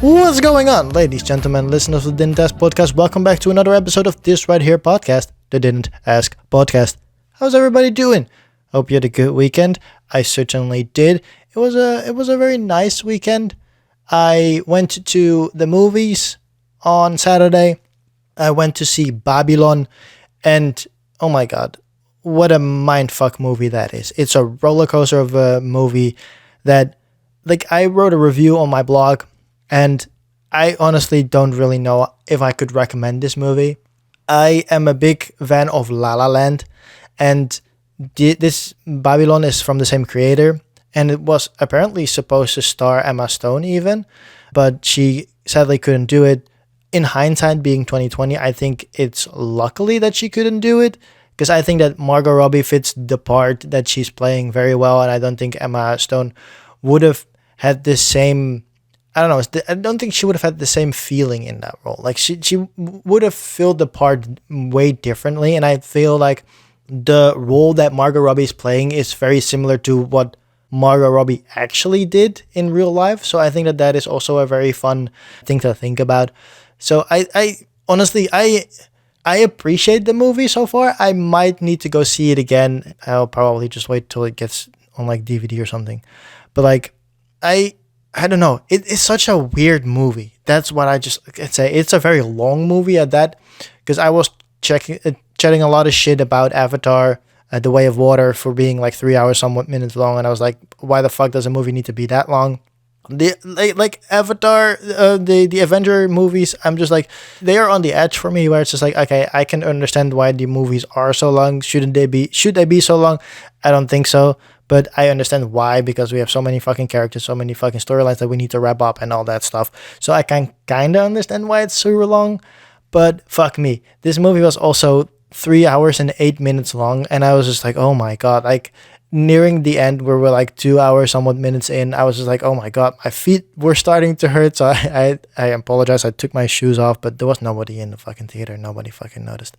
What's going on, ladies, gentlemen, listeners of the Didn't Ask Podcast? Welcome back to another episode of this right here podcast, the Didn't Ask Podcast. How's everybody doing? Hope you had a good weekend. I certainly did. It was a very nice weekend. I went to the movies on Saturday. I went to see Babylon, and oh my god, what a mindfuck movie that is. It's a roller coaster of a movie that, like, I wrote a review on my blog, and I honestly don't really know if I could recommend this movie. I am a big fan of La La Land, and this Babylon is from the same creator, and it was apparently supposed to star Emma Stone even, but she sadly couldn't do it. In hindsight, being 2020, I think it's luckily that she couldn't do it, because I think that Margot Robbie fits the part that she's playing very well, and I don't think Emma Stone would have had the same... I don't know. I don't think she would have had the same feeling in that role. Like she would have filled the part way differently. And I feel like the role that Margot Robbie is playing is very similar to what Margot Robbie actually did in real life. So I think that is also a very fun thing to think about. So I honestly, I appreciate the movie so far. I might need to go see it again. I'll probably just wait till it gets on like DVD or something. But like, I don't know. It is such a weird movie. That's what I just can say. It's a very long movie at that, because I was chatting a lot of shit about Avatar, The Way of Water, for being like 3 hours, somewhat minutes long, and I was like, why the fuck does a movie need to be that long? Like Avatar, the Avenger movies, I'm just like, they are on the edge for me, where it's just like, okay, I can understand why the movies are so long. Should they be so long? I don't think so. But I understand why, because we have so many fucking characters, so many fucking storylines that we need to wrap up and all that stuff. So I can kind of understand why it's super long. But fuck me. This movie was also 3 hours and 8 minutes long. And I was just like, oh my god. Like, nearing the end, where we're like 2 hours, somewhat minutes in, I was just like, oh my god, my feet were starting to hurt. So I apologize. I took my shoes off, but there was nobody in the fucking theater. Nobody fucking noticed.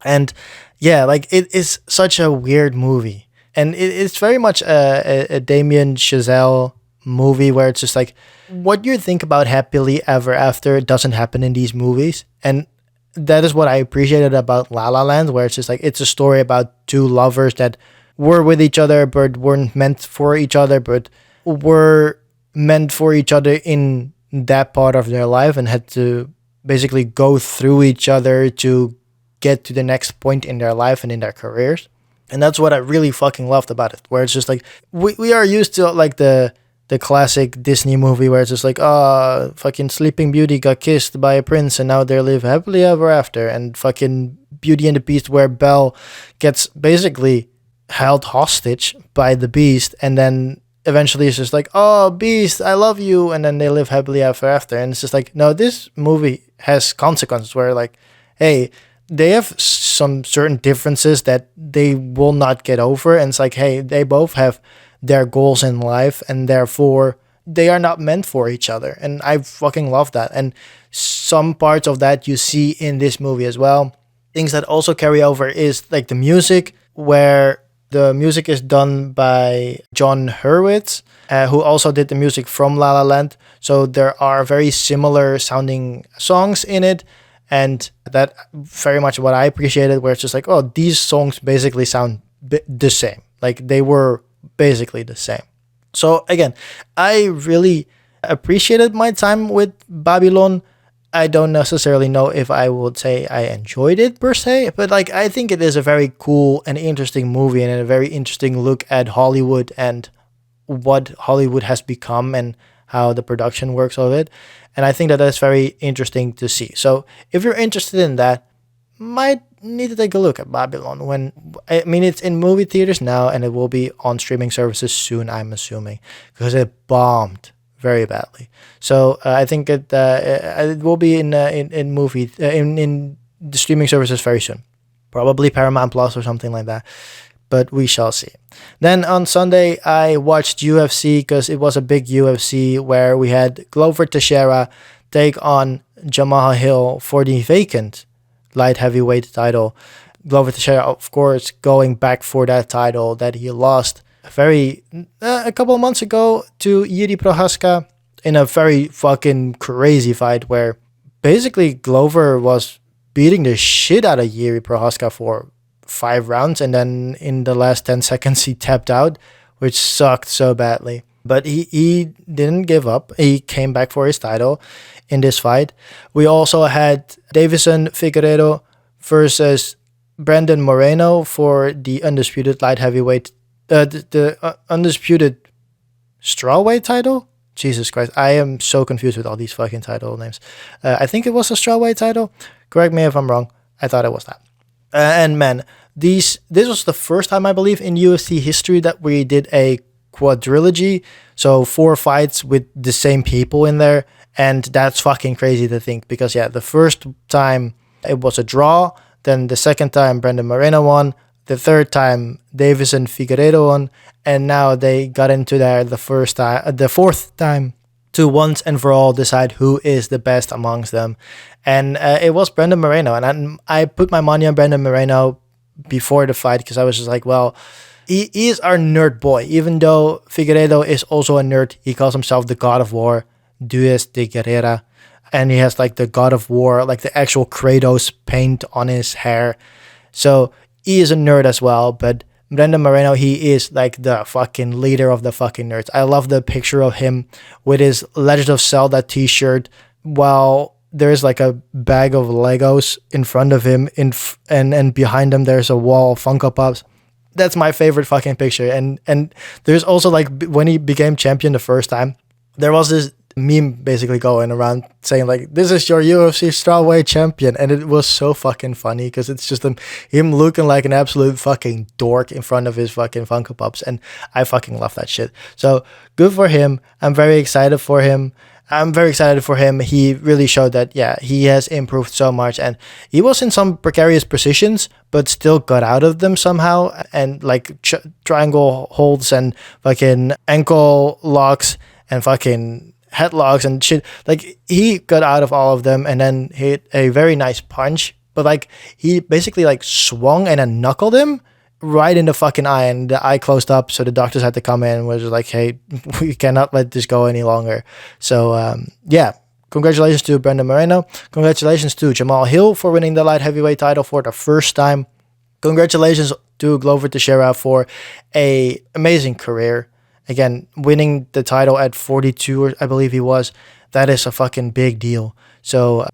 And yeah, like, it is such a weird movie. And it's very much a Damien Chazelle movie, where it's just like, what you think about happily ever after doesn't happen in these movies. And that is what I appreciated about La La Land, where it's just like, it's a story about two lovers that were with each other but weren't meant for each other, but were meant for each other in that part of their life, and had to basically go through each other to get to the next point in their life and in their careers. And that's what I really fucking loved about it, where it's just like, we are used to like the classic Disney movie where it's just like, fucking Sleeping Beauty got kissed by a prince and now they live happily ever after, and fucking Beauty and the Beast, where Belle gets basically held hostage by the Beast, and then eventually it's just like, oh, Beast, I love you, and then they live happily ever after. And it's just like, no, this movie has consequences, where like, hey, they have some certain differences that they will not get over. And it's like, hey, they both have their goals in life, and therefore they are not meant for each other. And I fucking love that. And some parts of that you see in this movie as well. Things that also carry over is like the music, where the music is done by John Hurwitz, who also did the music from La La Land. So there are very similar sounding songs in it. And that very much what I appreciated, where it's just like, oh, these songs basically sound the same. Like, they were basically the same. So again, I really appreciated my time with Babylon. I don't necessarily know if I would say I enjoyed it per se, but like, I think it is a very cool and interesting movie, and a very interesting look at Hollywood and what Hollywood has become and how the production works of it. And I think that that's very interesting to see. So if you're interested in that, might need to take a look at Babylon. It's in movie theaters now, and it will be on streaming services soon, I'm assuming, because it bombed very badly. So I think it will be in the streaming services very soon, probably Paramount Plus or something like that. But we shall see. Then on Sunday, I watched UFC, because it was a big UFC where we had Glover Teixeira take on Jamal Hill for the vacant light heavyweight title. Glover Teixeira, of course, going back for that title that he lost a couple of months ago to Jiří Procházka in a very fucking crazy fight where basically Glover was beating the shit out of Jiri Prohaska for 5 rounds, and then in the last 10 seconds he tapped out, which sucked so badly. But he didn't give up. He came back for his title in this fight. We also had Davison Figueiredo versus Brandon Moreno for the undisputed light heavyweight, the undisputed strawweight title. Jesus Christ, I am so confused with all these fucking title names. I think it was a strawweight title. Correct me if I'm wrong. I thought it was that. And man, this was the first time, I believe, in UFC history that we did a quadrilogy. So 4 fights with the same people in there. And that's fucking crazy to think, because yeah, the first time it was a draw. Then the second time Brandon Moreno won. The third time Davison Figueiredo won. And now they got into there the fourth time to once and for all decide who is the best amongst them. And it was Brandon Moreno. And I put my money on Brandon Moreno before the fight, because I was just like, well, he is our nerd boy. Even though Figueiredo is also a nerd, he calls himself the God of War, Deus de Guerrera. And he has like the God of War, like the actual Kratos paint on his hair. So he is a nerd as well. But Brandon Moreno, he is like the fucking leader of the fucking nerds. I love the picture of him with his Legend of Zelda t-shirt while there's like a bag of Legos in front of him, and behind him there's a wall of Funko Pops. That's my favorite fucking picture. And there's also like when he became champion the first time, there was this meme basically going around saying like, this is your UFC strawweight champion, and it was so fucking funny because it's just him looking like an absolute fucking dork in front of his fucking Funko Pops, and I fucking love that shit. So good for him. I'm very excited for him. He really showed that, yeah, he has improved so much, and he was in some precarious positions, but still got out of them somehow, and like triangle holds and fucking ankle locks and fucking headlocks and shit. Like, he got out of all of them and then hit a very nice punch, but like he basically like swung and then knuckled him right in the fucking eye, and the eye closed up, so the doctors had to come in and was like, hey, we cannot let this go any longer. So yeah, congratulations to Brandon Moreno. Congratulations to Jamal Hill for winning the light heavyweight title for the first time. Congratulations to Glover Teixeira for a amazing career. Again, winning the title at 42, I believe he was, that is a fucking big deal. So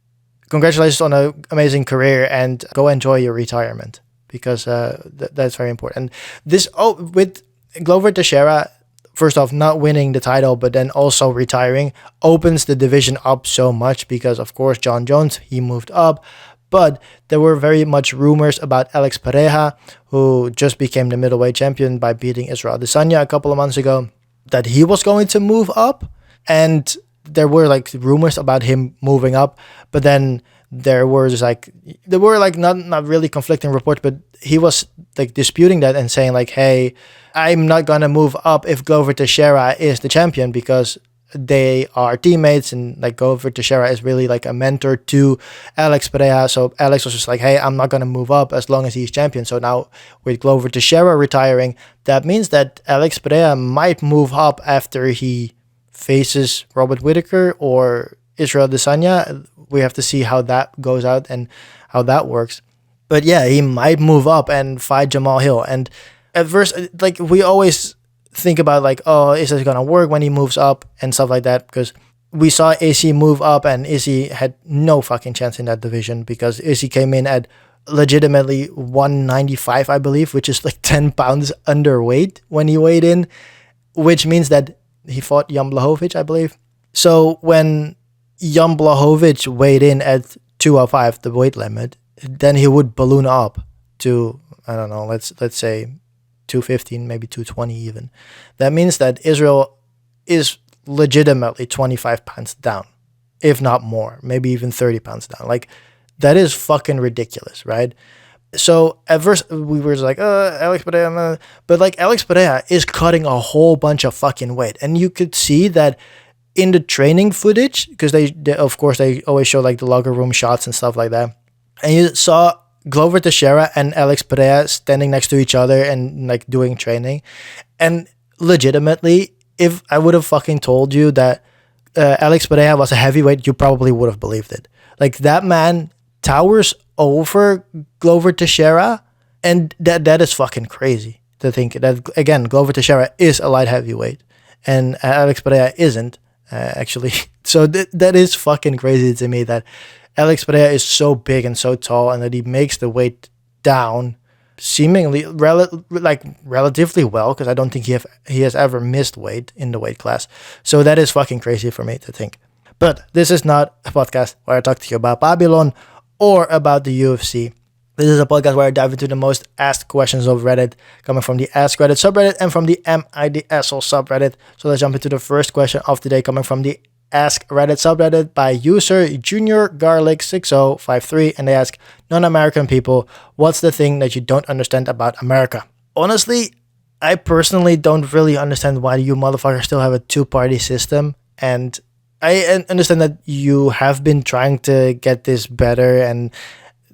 congratulations on an amazing career, and go enjoy your retirement, because that's very important. And with Glover Teixeira, first off, not winning the title, but then also retiring, opens the division up so much, because of course John Jones, he moved up. But there were very much rumors about Alex Pereira, who just became the middleweight champion by beating Israel Adesanya a couple of months ago, that he was going to move up. And there were like rumors about him moving up, but then there were not really conflicting reports, but he was like disputing that and saying like, hey, I'm not gonna move up if Glover Teixeira is the champion, because they are teammates, and like Glover Teixeira is really like a mentor to Alex Pereira. So Alex was just like, hey, I'm not gonna move up as long as he's champion. So now with Glover Teixeira retiring, that means that Alex Pereira might move up after he faces Robert Whittaker or Israel Adesanya. We have to see how that goes out and how that works. But yeah, he might move up and fight Jamal Hill. And at first, like, we always think about like, oh, is this gonna work when he moves up and stuff like that, because we saw Izzy move up and Izzy had no fucking chance in that division, because Izzy came in at legitimately 195, I believe, which is like 10 pounds underweight when he weighed in, which means that he fought Jan Blachowicz, I believe. So when Jan Blachowicz weighed in at 205, the weight limit, then he would balloon up to, I don't know, let's say 215, maybe 220 even. That means that Israel is legitimately 25 pounds down, if not more, maybe even 30 pounds down. Like, that is fucking ridiculous, right? So at first we were like, Alex Pereira, but like Alex Pereira is cutting a whole bunch of fucking weight, and you could see that in the training footage, because they of course they always show like the locker room shots and stuff like that, and you saw Glover Teixeira and Alex Pereira standing next to each other and like doing training. And legitimately, if I would have fucking told you that Alex Pereira was a heavyweight, you probably would have believed it. Like, that man towers over Glover Teixeira, and that is fucking crazy to think that, again, Glover Teixeira is a light heavyweight and Alex Pereira isn't, actually. So that is fucking crazy to me that Alex Pereira is so big and so tall and that he makes the weight down seemingly relatively well, because I don't think he has ever missed weight in the weight class. So that is fucking crazy for me to think. But this is not a podcast where I talk to you about Babylon or about the UFC. This is a podcast where I dive into the most asked questions of Reddit, coming from the Ask Reddit subreddit and from the MIDSL subreddit. So let's jump into the first question of the day, coming from the Ask Reddit subreddit by user Junior Garlic 6053, and they ask, non-American people, what's the thing that you don't understand about America? Honestly, I personally don't really understand why you motherfuckers still have a two-party system, and I understand that you have been trying to get this better, and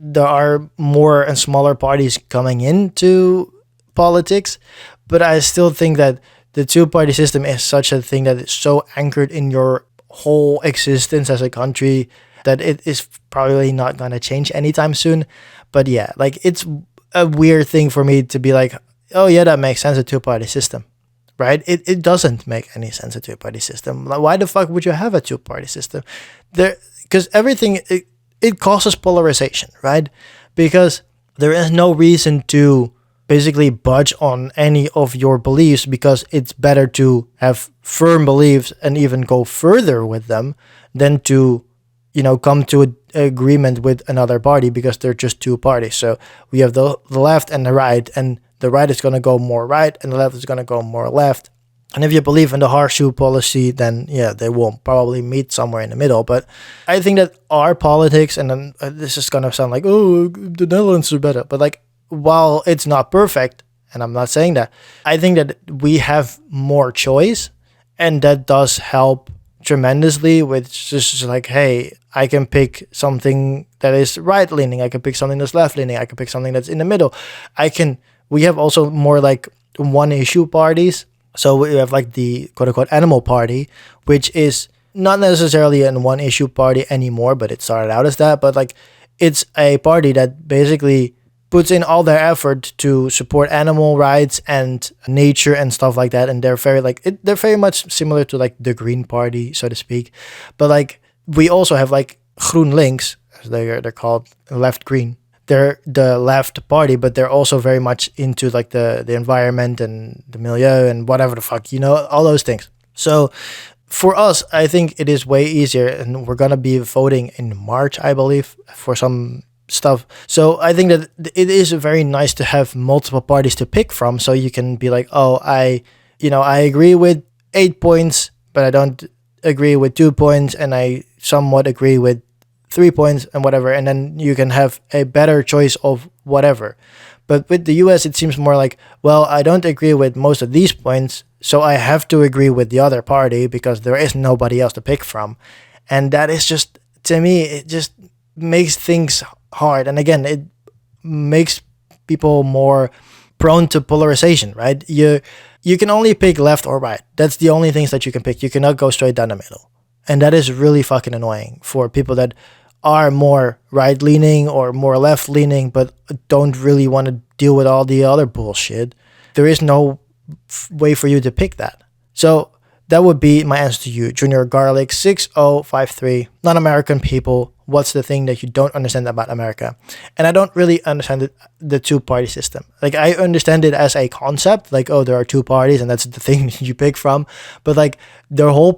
there are more and smaller parties coming into politics, but I still think that the two-party system is such a thing that is so anchored in your whole existence as a country that it is probably not going to change anytime soon. But yeah, like, it's a weird thing for me to be like, oh yeah, that makes sense, a two-party system, right? It doesn't make any sense, a two-party system. Like, why the fuck would you have a two-party system? Because everything, it causes polarization, right? Because there is no reason to basically budge on any of your beliefs, because it's better to have firm beliefs and even go further with them than to, come to an agreement with another party, because they're just two parties. So we have the left and the right, and the right is going to go more right and the left is going to go more left. And if you believe in the horseshoe policy, then yeah, they will probably meet somewhere in the middle. But I think that our politics, and then this is going to sound like, oh, the Netherlands are better. But like, while it's not perfect, and I'm not saying that, I think that we have more choice, and that does help tremendously with just like, hey, I can pick something that is right leaning, I can pick something that's left leaning, I can pick something that's in the middle. We have also more like one issue parties. So we have like the quote-unquote animal party, which is not necessarily an one-issue party anymore, but it started out as that. But like, it's a party that basically puts in all their effort to support animal rights and nature and stuff like that. And they're they're very much similar to like the Green Party, so to speak. But like, we also have like GroenLinks, as they're called, left green. They're the left party, but they're also very much into like the environment and the milieu and whatever the fuck, all those things. So for us, I think it is way easier, and we're going to be voting in March, I believe, for some stuff. So I think that it is very nice to have multiple parties to pick from, so you can be like, oh, I agree with 8 points, but I don't agree with 2 points, and I somewhat agree with 3 points and whatever, and then you can have a better choice of whatever. But with the US, it seems more like, well, I don't agree with most of these points, so I have to agree with the other party because there is nobody else to pick from. And that is just, to me, it just makes things hard. And again, it makes people more prone to polarization, right? You can only pick left or right. That's the only things that you can pick. You cannot go straight down the middle. And that is really fucking annoying for people that are more right-leaning or more left-leaning, but don't really want to deal with all the other bullshit. There is no way for you to pick that. So that would be my answer to you, Junior Garlic 6053. Non-American people, what's the thing that you don't understand about America? And I don't really understand the two-party system. Like, I understand it as a concept, like, oh, there are two parties and that's the thing you pick from. But like, your whole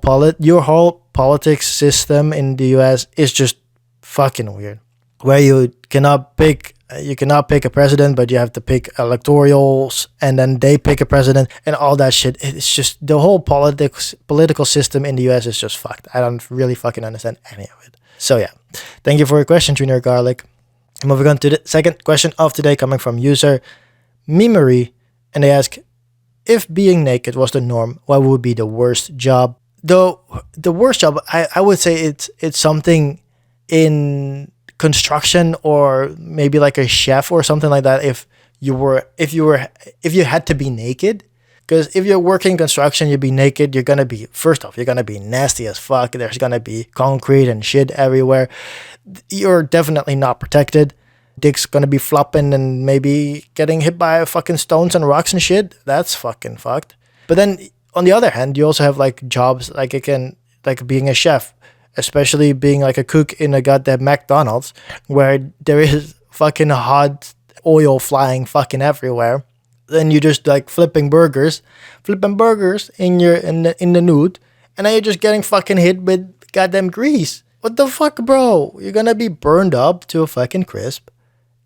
politics system in the US is just fucking weird, where you cannot pick a president, but you have to pick electorals, and then they pick a president and all that shit. It's just, the whole political system in the US is just fucked. I don't really fucking understand any of it. So yeah, thank you for your question, Junior Garlic. Moving on to the second question of today, coming from user Memory, and they ask, if being naked was the norm, what would be the worst job? Though the worst job, I would say it's something in construction, or maybe like a chef or something like that. If you had to be naked, Because if you're working construction, you'll be naked. You're gonna be, first off, you're gonna be nasty as fuck. There's gonna be concrete and shit everywhere. You're definitely not protected. Dick's gonna be flopping and maybe getting hit by fucking stones and rocks and shit. That's fucking fucked. But then on the other hand, you also have like jobs like like being a chef, especially being like a cook in a goddamn McDonald's where there is fucking hot oil flying fucking everywhere. Then you're just like flipping burgers in the nude, and then you're just getting fucking hit with goddamn grease. What the fuck, bro? You're gonna be burned up to a fucking crisp,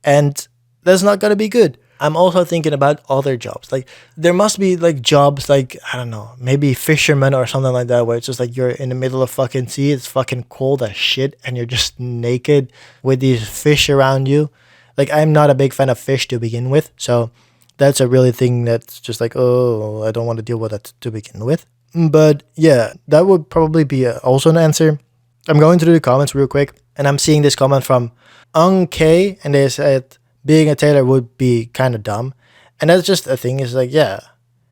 and that's not gonna be good. I'm also thinking about other jobs. Like there must be like jobs like, I don't know, maybe fisherman or something like that, where it's just like you're in the middle of fucking sea, it's fucking cold as shit, and you're just naked with these fish around you. Like I'm not a big fan of fish to begin with, so that's a really thing that's just like, oh, I don't want to deal with that to begin with. But yeah, that would probably be also an answer. I'm going through the comments real quick, and I'm seeing this comment from Ung K, and they said being a tailor would be kind of dumb. And that's just a thing, is like, yeah.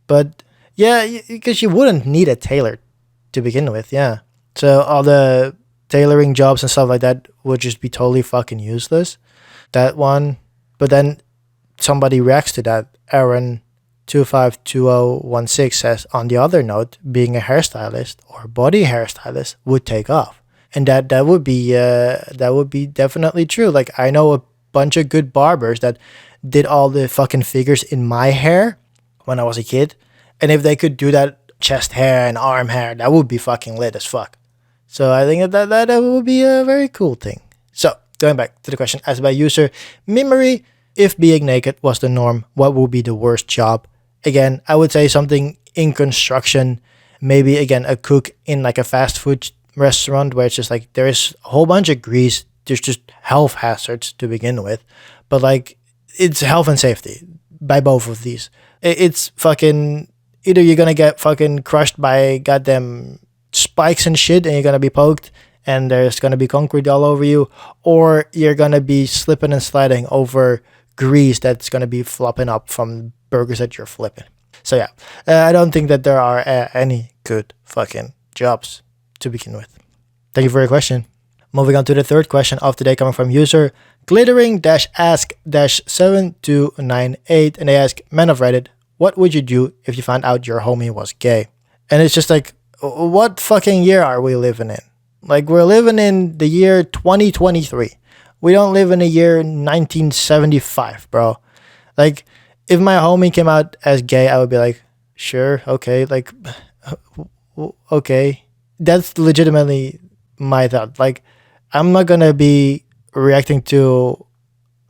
But yeah, because you wouldn't need a tailor to begin with, yeah. So all the tailoring jobs and stuff like that would just be totally fucking useless. That one. But then somebody reacts to that. Aaron 252016 says, on the other note, being a hairstylist or body hairstylist would take off. And that would be definitely true. Like I know a bunch of good barbers that did all the fucking figures in my hair when I was a kid. And if they could do that chest hair and arm hair, that would be fucking lit as fuck. So I think that would be a very cool thing. So going back to the question asked by user Memory, if being naked was the norm, what would be the worst job? Again, I would say something in construction, maybe again a cook in like a fast food restaurant where it's just like there is a whole bunch of grease. There's just health hazards to begin with, but like it's health and safety by both of these. It's fucking either you're gonna get fucking crushed by goddamn spikes and shit, and you're gonna be poked, and there's gonna be concrete all over you, or you're gonna be slipping and sliding over grease that's gonna be flopping up from burgers that you're flipping. So yeah, I don't think that there are any good fucking jobs to begin with. Thank you for your question. Moving on to the third question of the day, coming from user glittering-ask-7298, and they ask, man of Reddit, what would you do if you found out your homie was gay? And it's just like, what fucking year are we living in? Like, we're living in the year 2023. We don't live in the year 1975, bro. Like, if my homie came out as gay, I would be like, sure, okay, like, okay. That's legitimately my thought. Like, I'm not gonna be reacting to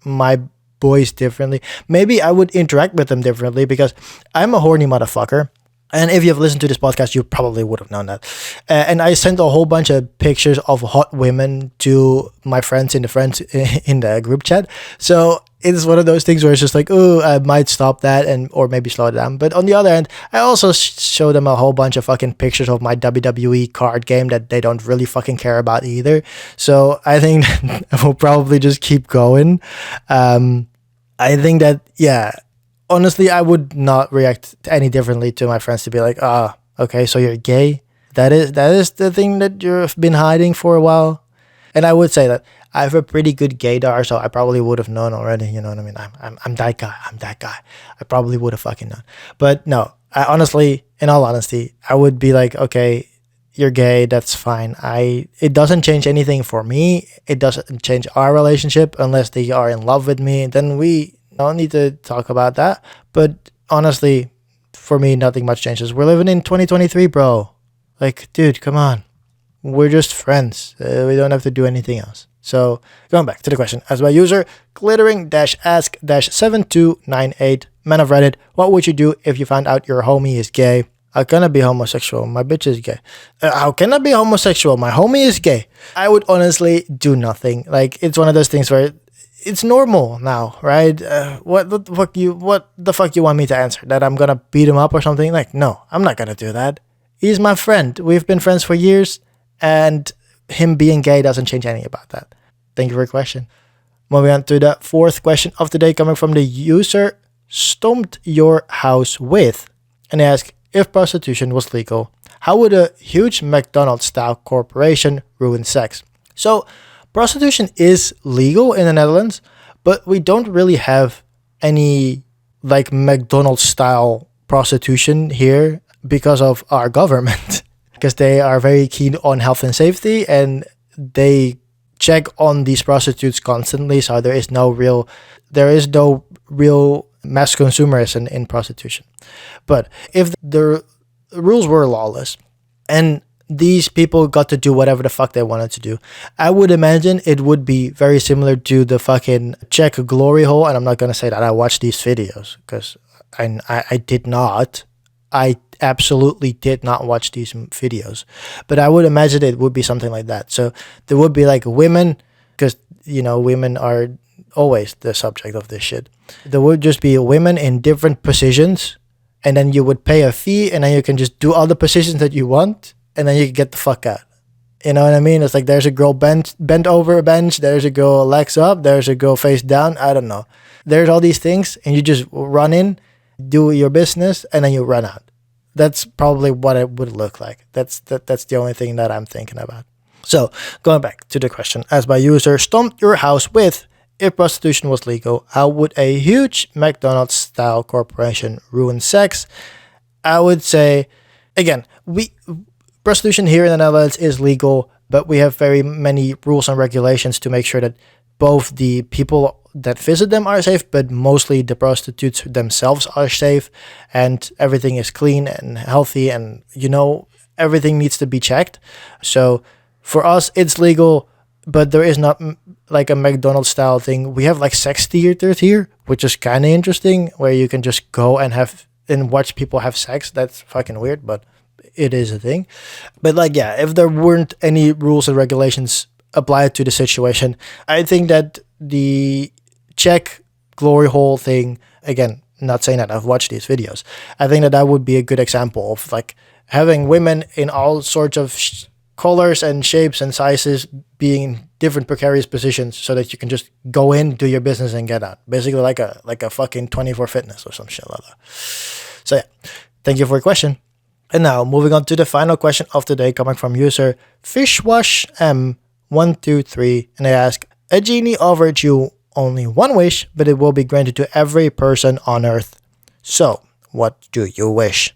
my boys differently. Maybe I would interact with them differently because I'm a horny motherfucker. And if you've listened to this podcast, you probably would have known that. And I sent a whole bunch of pictures of hot women to my friends in the group chat. So it's one of those things where it's just like, oh, I might stop that or maybe slow it down. But on the other hand, I also show them a whole bunch of fucking pictures of my WWE card game that they don't really fucking care about either. So I think I will probably just keep going. I think that, yeah, honestly, I would not react any differently to my friends to be like, okay, so you're gay? That is the thing that you've been hiding for a while? And I would say that I have a pretty good gaydar, so I probably would have known already, you know what I mean? I'm that guy, I probably would have fucking known. But no, I honestly, in all honesty, I would be like, okay, you're gay, that's fine. It doesn't change anything for me. It doesn't change our relationship unless they are in love with me. Then we don't need to talk about that. But honestly, for me, nothing much changes. We're living in 2023, bro. Like, dude, come on. We're just friends. We don't have to do anything else. So, going back to the question asked by user glittering-ask-7298, man of Reddit, what would you do if you found out your homie is gay? How can I be homosexual? My bitch is gay. How can I be homosexual? My homie is gay. I would honestly do nothing. Like, it's one of those things where it's normal now, right? What the fuck you want me to answer? That I'm gonna beat him up or something? Like, no, I'm not gonna do that. He's my friend. We've been friends for years, and him being gay doesn't change anything about that. Thank you for your question. Moving on to the fourth question of the day, coming from the user Stomped Your House With. And they ask, if prostitution was legal, how would a huge McDonald's-style corporation ruin sex? So, prostitution is legal in the Netherlands, but we don't really have any like McDonald's-style prostitution here because of our government. Because they are very keen on health and safety, and they check on these prostitutes constantly. So there is no real mass consumerism in prostitution. But if the rules were lawless and these people got to do whatever the fuck they wanted to do, I would imagine it would be very similar to the fucking Czech glory hole. And I'm not going to say that I watched these videos, because I did not. I absolutely did not watch these videos. But I would imagine it would be something like that. So there would be like women, because, women are always the subject of this shit. There would just be women in different positions, and then you would pay a fee, and then you can just do all the positions that you want, and then you can get the fuck out. You know what I mean? It's like there's a girl bent over a bench, there's a girl legs up, there's a girl face down, I don't know. There's all these things, and you just run in, do your business, and then you run out. That's probably what it would look like. That's the only thing that I'm thinking about. So, going back to the question asked by user, Stomp Your House with, if prostitution was legal, how would a huge McDonald's-style corporation ruin sex? I would say, again, prostitution here in the Netherlands is legal, but we have very many rules and regulations to make sure that both the people that visit them are safe, but mostly the prostitutes themselves are safe, and everything is clean and healthy, and everything needs to be checked. So for us, it's legal, but there is not like a McDonald's style thing. We have like sex theaters here, which is kind of interesting, where you can just go and watch people have sex. That's fucking weird, but it is a thing. But if there weren't any rules and regulations applied to the situation, I think that the Czech glory hole thing, again, not saying that I've watched these videos, I think that would be a good example of like having women in all sorts of colors and shapes and sizes being in different precarious positions, so that you can just go in, do your business, and get out. Basically like a fucking 24 fitness or some shit like that. So yeah, thank you for your question. And now moving on to the final question of the day, coming from user FishwashM123, and they ask, a genie offered you only one wish, but it will be granted to every person on earth. So, what do you wish?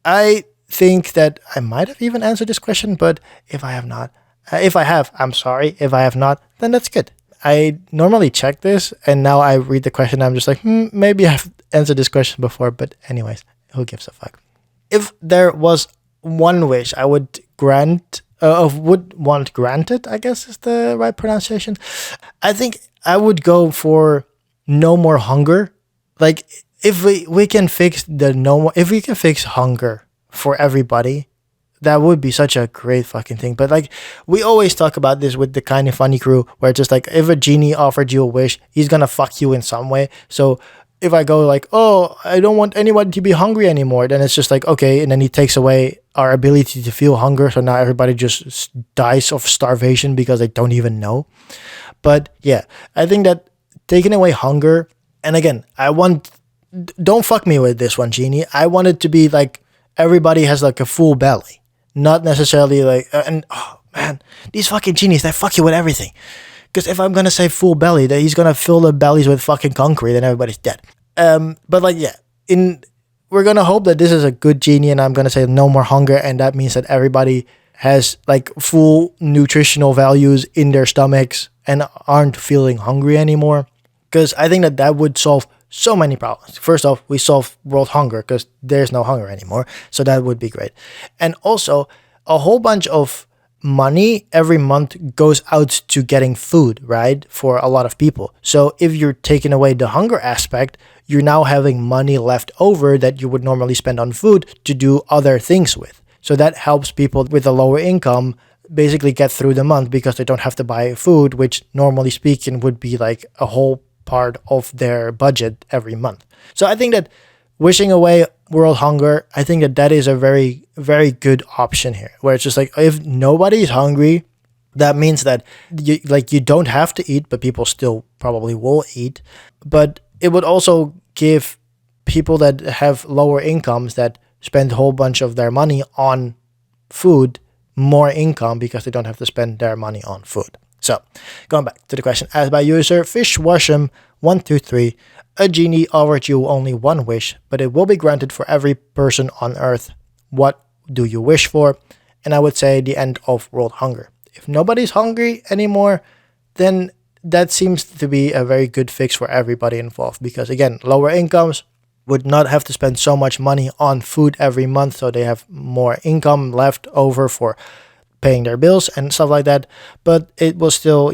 I think that I might have even answered this question, but if I have not, I'm sorry. If I have not, then that's good. I normally check this, and now I read the question, I'm just like, maybe I've answered this question before, but anyways, who gives a fuck? If there was one wish I would want granted, I guess is the right pronunciation, I think I would go for no more hunger. Like, if we can fix if we can fix hunger for everybody, that would be such a great fucking thing. But like, we always talk about this with the Kind of Funny crew, where it's just like, if a genie offered you a wish, he's gonna fuck you in some way. So if I go like, oh, I don't want anyone to be hungry anymore, then it's just like, okay, and then he takes away our ability to feel hunger, so now everybody just dies of starvation because they don't even know. But yeah, I think that taking away hunger, and again, don't fuck me with this one, genie. I want it to be like everybody has like a full belly, not necessarily like, and oh man, these fucking genies, they fuck you with everything. Because if I'm gonna say full belly, that he's gonna fill the bellies with fucking concrete and everybody's dead. But like, yeah, we're gonna hope that this is a good genie, and I'm gonna say no more hunger, and that means that everybody has like full nutritional values in their stomachs and aren't feeling hungry anymore. Because I think that would solve so many problems. First off, we solve world hunger because there's no hunger anymore, so that would be great. And also, a whole bunch of money every month goes out to getting food, right? For a lot of people. So if you're taking away the hunger aspect, you're now having money left over that you would normally spend on food to do other things with. So that helps people with a lower income basically get through the month, because they don't have to buy food, which normally speaking would be like a whole part of their budget every month. So I think that wishing away world hunger, I think that is a very, very good option here, where it's just like, if nobody's hungry, that means that you don't have to eat, but people still probably will eat. But it would also give people that have lower incomes that spend a whole bunch of their money on food more income because they don't have to spend their money on food. So, going back to the question asked by user Fishwasham123, a genie offered you only one wish, but it will be granted for every person on earth. What do you wish for? And I would say the end of world hunger. If nobody's hungry anymore, then that seems to be a very good fix for everybody involved, because again, lower incomes would not have to spend so much money on food every month, so they have more income left over for paying their bills and stuff like that. But it will still,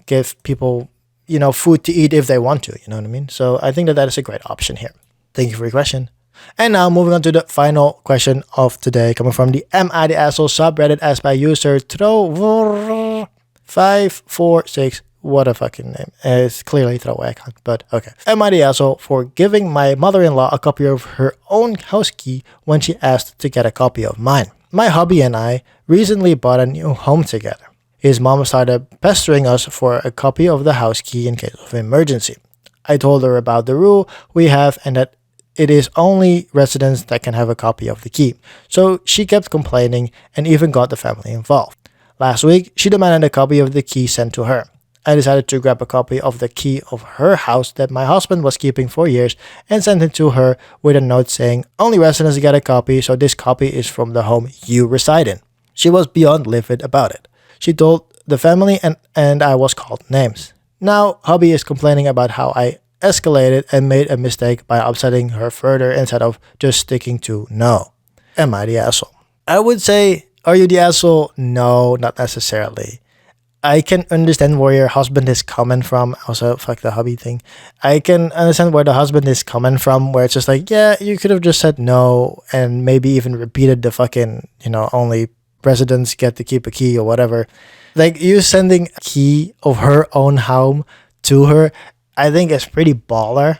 give people, food to eat if they want to, you know what I mean? So I think that is a great option here. Thank you for your question. And now moving on to the final question of today, coming from the Am I the Asshole subreddit, asked by user Throw546. What a fucking name. It's clearly throwaway account, but okay. Am I the asshole for giving my mother-in-law a copy of her own house key when she asked to get a copy of mine? My hubby and I recently bought a new home together. His mom started pestering us for a copy of the house key in case of emergency. I told her about the rule we have and that it is only residents that can have a copy of the key. So she kept complaining and even got the family involved. Last week, she demanded a copy of the key sent to her. I decided to grab a copy of the key of her house that my husband was keeping for years and sent it to her with a note saying, only residents get a copy, so this copy is from the home you reside in. She was beyond livid about it. She told the family and I was called names. Now, hubby is complaining about how I escalated and made a mistake by upsetting her further instead of just sticking to no. Am I the asshole? I would say, are you the asshole? No, not necessarily. I can understand where your husband is coming from. Also, fuck the hubby thing. I can understand where the husband is coming from, where it's just like, yeah, you could have just said no and maybe even repeated the fucking, only residents get to keep a key or whatever. Like, you sending a key of her own home to her, I think is pretty baller.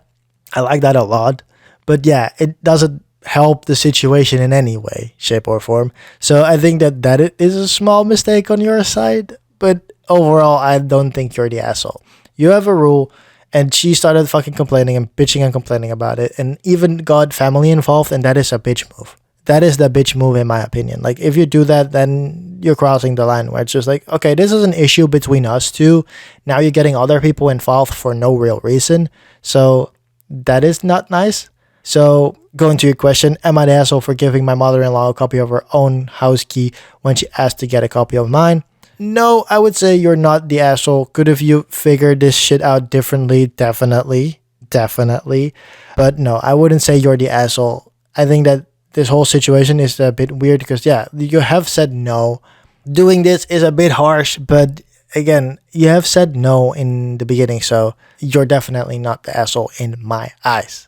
I like that a lot. But yeah, it doesn't help the situation in any way, shape, or form. So I think that it is a small mistake on your side. But overall, I don't think you're the asshole. You have a rule, and she started fucking complaining and bitching and complaining about it, and even got family involved, and that is a bitch move. That is the bitch move in my opinion. Like, if you do that, then you're crossing the line where it's just like, okay, this is an issue between us two. Now you're getting other people involved for no real reason. So that is not nice. So going to your question, am I the asshole for giving my mother-in-law a copy of her own house key when she asked to get a copy of mine? No, I would say you're not the asshole. Could have you figured this shit out differently? Definitely. But no, I wouldn't say you're the asshole. I think that this whole situation is a bit weird because, yeah, you have said no. Doing this is a bit harsh, but again, you have said no in the beginning, so you're definitely not the asshole in my eyes.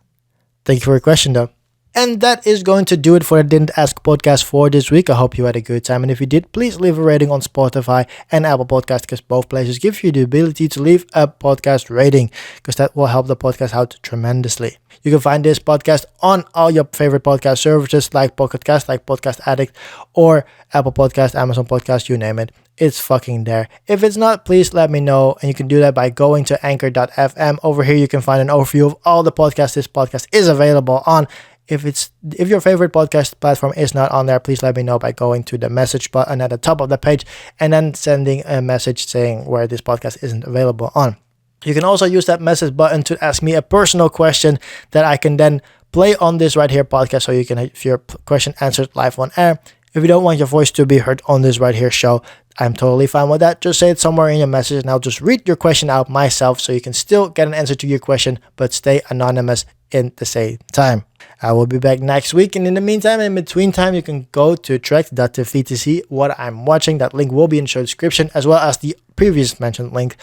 Thank you for your question, though. And that is going to do it for the Didn't Ask podcast for this week. I hope you had a good time. And if you did, please leave a rating on Spotify and Apple Podcast, because both places give you the ability to leave a podcast rating, because that will help the podcast out tremendously. You can find this podcast on all your favorite podcast services like Pocket Cast, like Podcast Addict, or Apple Podcast, Amazon Podcast, you name it. It's fucking there. If it's not, please let me know. And you can do that by going to anchor.fm. Over here, you can find an overview of all the podcasts this podcast is available on. If your favorite podcast platform is not on there, please let me know by going to the message button at the top of the page and then sending a message saying where this podcast isn't available on. You can also use that message button to ask me a personal question that I can then play on this right here podcast, so you can have your question answered live on air. If you don't want your voice to be heard on this right here show, I'm totally fine with that. Just say it somewhere in your message and I'll just read your question out myself, so you can still get an answer to your question but stay anonymous in the same time. I will be back next week, and in the meantime, in between time, you can go to track.tv to see what I'm watching. That link will be in the show description, as well as the previous mentioned link.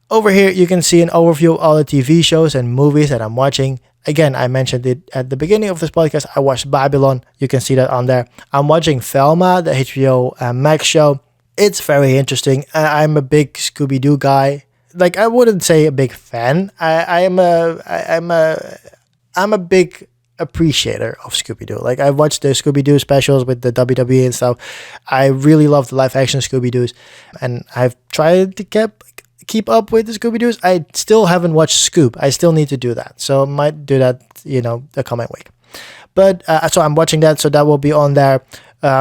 Over here, you can see an overview of all the TV shows and movies that I'm watching. Again, I mentioned it at the beginning of this podcast. I watched Babylon. You can see that on there. I'm watching Velma, the HBO Max show. It's very interesting. I'm a big Scooby-Doo guy. Like, I wouldn't say a big fan. I'm a big appreciator of Scooby-Doo. Like, I watched the Scooby-Doo specials with the WWE and stuff. I really love the live action Scooby-Doos, and I've tried to keep up with the Scooby-Doos. I still haven't watched Scoop. I still need to do that, so I might do that, the coming week. But so I'm watching that, so that will be on there.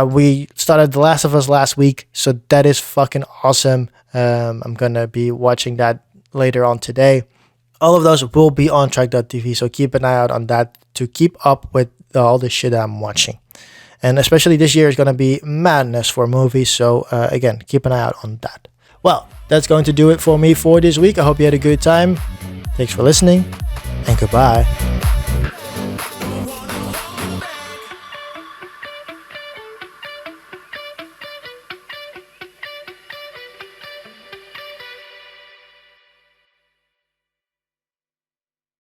We started The Last of Us last week, so that is fucking awesome. I'm gonna be watching that later on today. All of those will be on track.tv, so keep an eye out on that to keep up with all the shit I'm watching. And especially this year is going to be madness for movies, so again, keep an eye out on that. Well, that's going to do it for me for this week. I hope you had a good time. Thanks for listening, and goodbye.